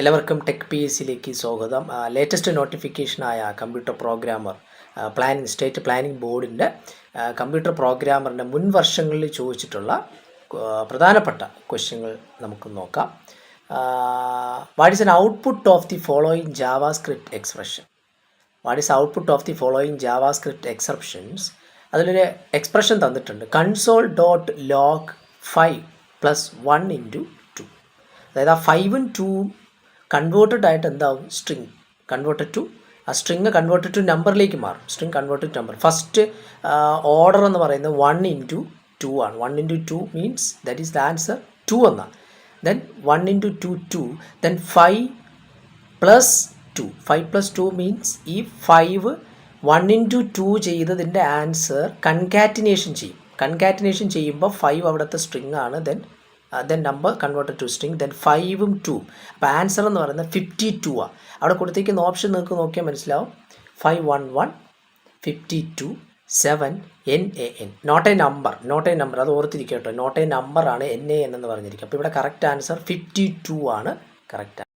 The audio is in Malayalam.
എല്ലാവർക്കും ടെക് പി എസ് സിയിലേക്ക് സ്വാഗതം. ലേറ്റസ്റ്റ് നോട്ടിഫിക്കേഷനായ കമ്പ്യൂട്ടർ പ്രോഗ്രാമർ സ്റ്റേറ്റ് പ്ലാനിംഗ് ബോർഡിൻ്റെ കമ്പ്യൂട്ടർ പ്രോഗ്രാമറിൻ്റെ മുൻ വർഷങ്ങളിൽ ചോദിച്ചിട്ടുള്ള പ്രധാനപ്പെട്ട ക്വസ്റ്റ്യനുകൾ നമുക്ക് നോക്കാം. What is an output of the following JavaScript expression? What is output of the following JavaScript exceptions? അതിലൊരു എക്സ്പ്രഷൻ തന്നിട്ടുണ്ട്. Console dot log 5 + 1 × 2. അതായത് ആ 5ഉം 2ഉം കൺവേർട്ടഡ് ആയിട്ട് എന്താവും? സ്ട്രിങ് കൺവേർട്ടഡ് ടു ആ സ്ട്രിങ് കൺവേർട്ടഡ് ടു നമ്പറിലേക്ക് മാറും. String converted to number. First order എന്ന് പറയുന്നത് 1 × 2 ആണ്. 1 × 2 means that is the answer 2 എന്നാണ്. ദെൻ 1 × 2 2. ദെൻ 5 + 2. 5 + 2 മീൻസ് ഈ 5 1 × 2 ചെയ്തതിൻ്റെ ആൻസർ കൺകാറ്റിനേഷൻ ചെയ്യും. കൺകാറ്റിനേഷൻ ചെയ്യുമ്പോൾ 5 അവിടുത്തെ സ്ട്രിങ് ആണ്. Then number converted to string. Then 5ഉം 2. അപ്പോൾ ആൻസർ എന്ന് പറയുന്നത് 52 ആണ്. അവിടെ കൊടുത്തേക്കുന്ന ഓപ്ഷൻ നിങ്ങൾക്ക് നോക്കിയാൽ മനസ്സിലാവും. 511 52 7 NAN. നോട്ട് എ നമ്പർ അത് ഓർത്തിരിക്കുക കേട്ടോ. നോട്ട് എ നമ്പറാണ് NAN എന്ന് പറഞ്ഞിരിക്കുക. അപ്പോൾ ഇവിടെ കറക്റ്റ് ആൻസർ 52 ആണ് കറക്റ്റ്.